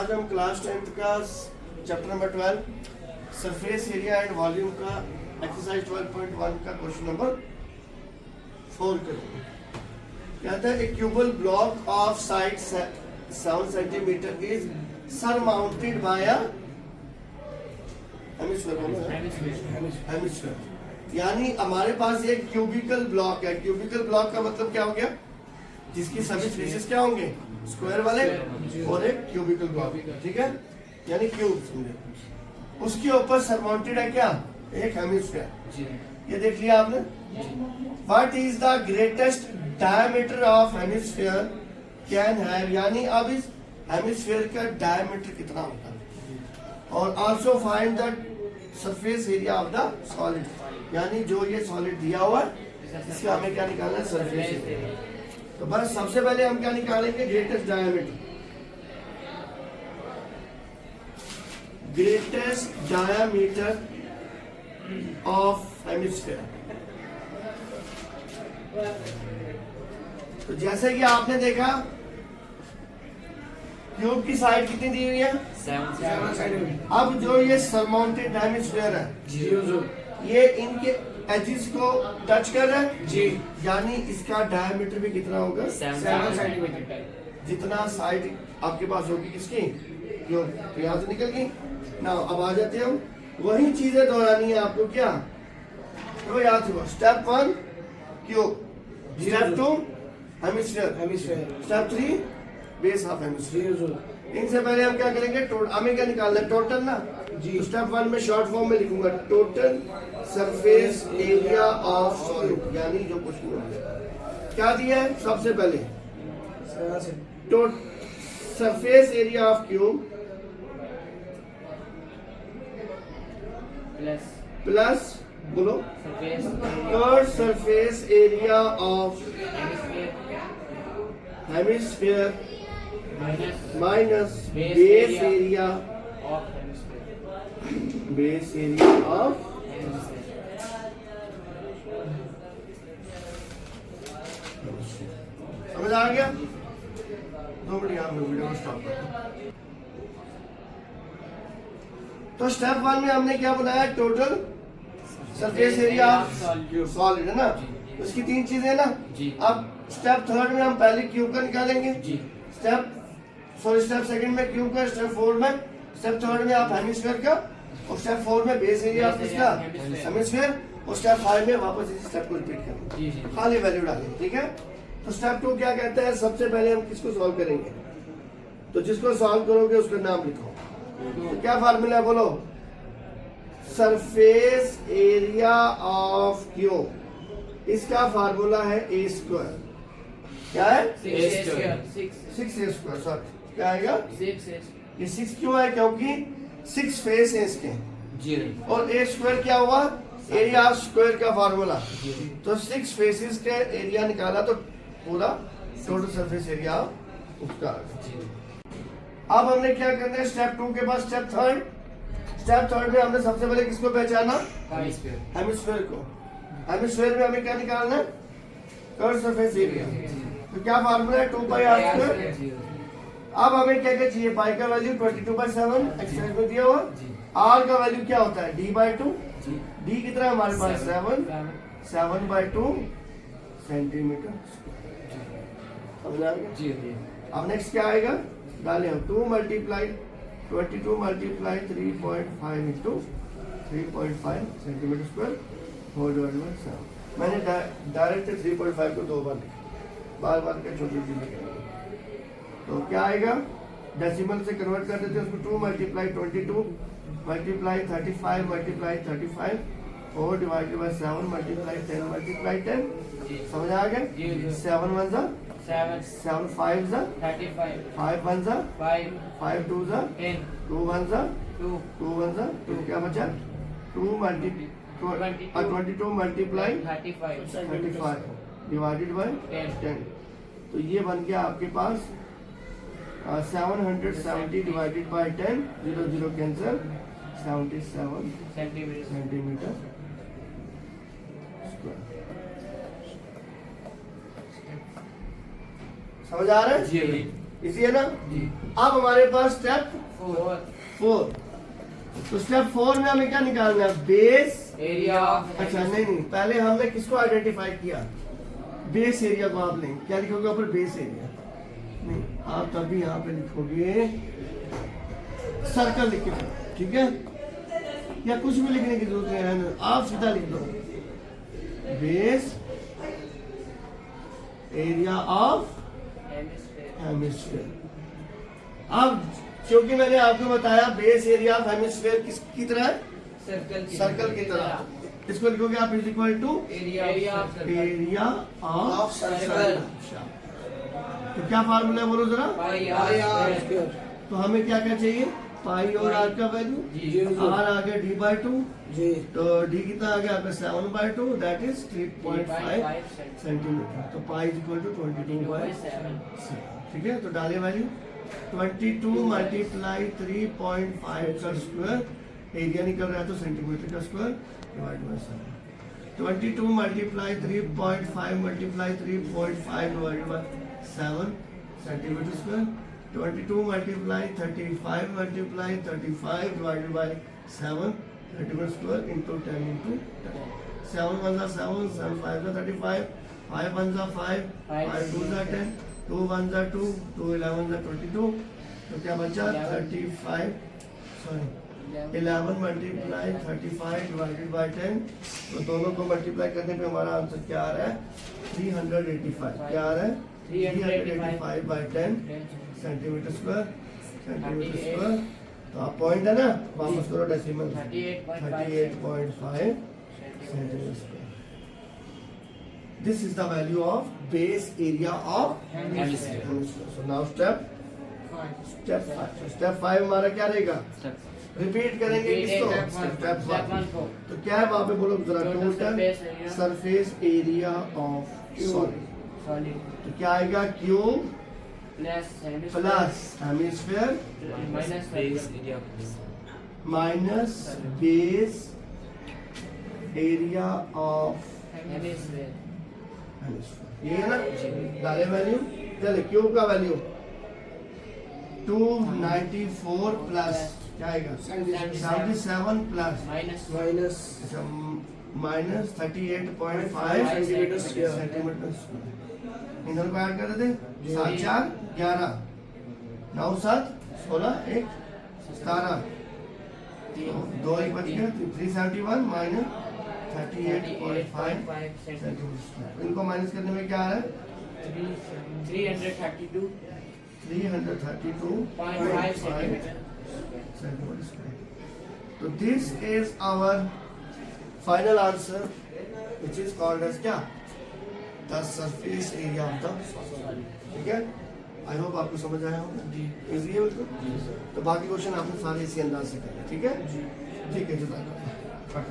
आज हम class 10th का chapter number 12 surface area and volume का एक्सरसाइज 12.1 का क्वेश्चन नंबर 4 करेंगे। कहता है एक cubical block of side 7 centimetre is surmounted by a hemisphere. यानी हमारे पास एक क्यूबिकल ब्लॉक है। क्यूबिकल ब्लॉक का मतलब क्या हो गया? जिसकी सभी फेसेस क्या होंगे? स्क्वायर वाले और एक क्यूबिकल ब्लॉक, ठीक है, यानी क्यूब समझे। उसके ऊपर सरमाउंटेड है क्या? एक हेमिस्फीयर। ये देख लिया आपने। What is the greatest diameter of hemisphere can have, यानी अब इस हेमिस्फीयर का डायमीटर कितना होता है। और also find the surface area of the solid, यानी जो ये सॉलिड दिया हुआ है इसका हमें क्या निकालना है? Surface area. तो बस सबसे पहले हम क्या निकालेंगे? Greatest diameter. Greatest diameter of hemisphere. तो जैसे कि आपने देखा क्यूब की साइड कितनी दी हुई है? 7 सेंटीमीटर। अब जो ये सरमाउंटेड हेमिस्फीयर है ये इनके एजिस को टच कर रहा है जी, यानी इसका डायमीटर भी कितना होगा? 7 सेंटीमीटर। जितना साइड आपके पास होगी किसकी? क्यूब। तो यहाँ से निकल गई ना। अब आ जाते हैं हम, वही चीजें दोहरानी है आपको। क्या तो याद हुआ? Step 1 cube, step 2 hemisphere, step 3 base of hemisphere. इनसे पहले हम क्या करेंगे? हमें क्या निकालना है? टोटल ना जी। स्टेप 1 में शॉर्ट फॉर्म में लिखूंगा total surface area of solid, यानी जो क्वेश्चन क्या दिया है सबसे पहले? Surface area of cube plus बोलो surface area of hemisphere minus base area of समझ आ गया? 2 मिनट यहाँ वीडियो स्टॉप कर। तो स्टेप 1 में हमने क्या बनाया? टोटल सरफेस एरिया सॉलिड है ना। उसकी 3 चीजें ना। अब स्टेप 3 में हम पहले क्यूब का निकालेंगे, स्टेप 2 में क्यूब का, स्टेप 4 में, स्टेप 3 में आप हेमिस्फीयर का, और स्टेप 4 में बेस एरिया ऑफ किसका? हेमिस्फीयर, और स्टेप 5 में वापस इसी स्टेप को रिपीट करेंगे, खाली वैल्यू डालेंगे, ठीक है। तो स्टेप 2 क्या कहता है? सबसे पहले हम किसको सॉल्व करेंगे? तो जिसको सॉल्व करोगे उसका नाम लिखो। तो क्या फार्मूला है बोलो? सरफेस एरिया ऑफ क्यूब, इसका फार्मूला है ए स्क्वायर। क्या है? 6a square. सॉरी क्या आएगा? 6a। ये 6 क्यों है? क्योंकि 6 फेस है इसके जी। और ए स्क्वायर क्या हुआ? एरिया ऑफ स्क्वायर का फार्मूला। तो 6 फेसेस के एरिया निकाला तो पूरा टोटल सरफेस एरिया उसका। अब हमने क्या करना है? स्टेप 2 के बाद स्टेप 3। स्टेप 3 में हमने सबसे पहले किसको पहचाना? हेमिस्फीयर को। हेमिस्फीयर में हमें क्या निकालना है? Curve surface area. तो क्या फार्मूला है? 2πr²। अब हमें क्या क्या चाहिए? पाई का वैल्यू 22/7 एक्सरसाइज में दिया हुआ। आर का वैल्यू क्या होता है? d/2। डी कितना है हमारे पास? 7/2 सेंटीमीटर। समझ आ गया? अब नेक्स्ट क्या आएगा? डालें हम 2 × 22 × 3.5 into 3.5 centimetre square whole divided by 7। मैंने डायरेक्ट 3.5 को 2 बार लिखा, बार बार के छोटी चीजें। तो क्या आएगा? डेसिमल से कन्वर्ट कर देते हैं उसको। 2 × 22 × 35 × 35 और डिवाइडेड बाय 7 × 10 × 10। समझ आ गया? 7 1 जा 7 5 जा 35 5 1 जा 5 2 जा 10 2 1 जा 2 1 जा 2 क्या बचा? 2 × 22 × 35 डिवाइडेड बाय 10। तो ये बन गया आपके पास 770 divided by 10, 0 0 cancel, 77 centimetre square. समझ आ रहा है? इसी है ना। अब हमारे पास स्टेप 4। तो स्टेप 4 में हमें क्या निकालना है? Base area. अच्छा नहीं, पहले हमने किसको आइडेंटिफाई किया? बेस एरिया को आप लेंगे। क्या लिखोगे ऊपर? Base area. नहीं, आप तभी यहाँ पे लिखोगे सर्कल लिख के, ठीक है? या कुछ भी लिखने की जरूरत नहीं है, आप सीधा लिख दो बेस एरिया ऑफ हेमिस्फीयर। अब क्योंकि मैंने आपको बताया बेस एरिया ऑफ हेमिस्फीयर किसकी तरह? सर्कल की तरह। इसको लिखोगे आप is equal to area of circle. तो क्या फार्मूला है बोलो जरा? तो हमें क्या क्या चाहिए? पाई और आर का वैल्यू। आर आ गया d/2, तो d कितना आ गया आपका 7/2, दैट इज 3.5 सेंटीमीटर। तो पाई इज इक्वल टू 22/7। ठीक है, तो डाले वैल्यू 22 मल्टीप्लाई 3.5 का स्क्वायर, एरिया निकल रहा है तो सेंटीमीटर का square divide by 7। 22 multiply 3.5 multiply 3.5 divide by 7 centimetre square. 22 multiply 35 multiply 35 divided by 7 centimeter square into 10 into 10. 7 1s are 7, 7 5s are 35, 5 1s are 5, 5 2s are 10, 2 1s are 2, 2 11s are 22. तो क्या बचा? 11 multiply 35 divided by 10। तो दोनों को multiply करने पे हमारा answer क्या आ रहा है? 385। क्या आ रहा है? 385 by 10 सेंटीमीटर स्क्वायर। तो आप पॉइंट है ना, वापस करो decimal. 38.5 centimetre square. This is the value of base area of hemisphere. So now step 5 हमारा क्या रहेगा? रिपीट करेंगे किसको? स्टेप 1 को। तो क्या है वहां पे बोलो जरा? Total surface area of solid. तो क्या आएगा? Cube plus hemisphere minus base area of hemisphere. ये है ना? डाले वैल्यू। चले क्यूब का वैल्यू 294 प्लस क्या आएगा? 77 प्लस माइनस 38.5 सेंटीमीटर स्क्वायर। इधर को ऐड कर देते। 7 4 11, 9 7 16, 1 17, 2 1 बच गया। 371 माइनस 38.5 सेंटीमीटर। इनको माइनस करने में क्या आ रहा है? 332.5 सेंटीमीटर। तो this is our final answer which is called as क्या? The surface area of the solid. ठीक है, आई होप आपको समझ आया होगा। इजी है बिल्कुल। तो बाकी क्वेश्चन आपने सारे इसी अंदाज से करना। ठीक है, ठीक है, जज़ाकल्लाह।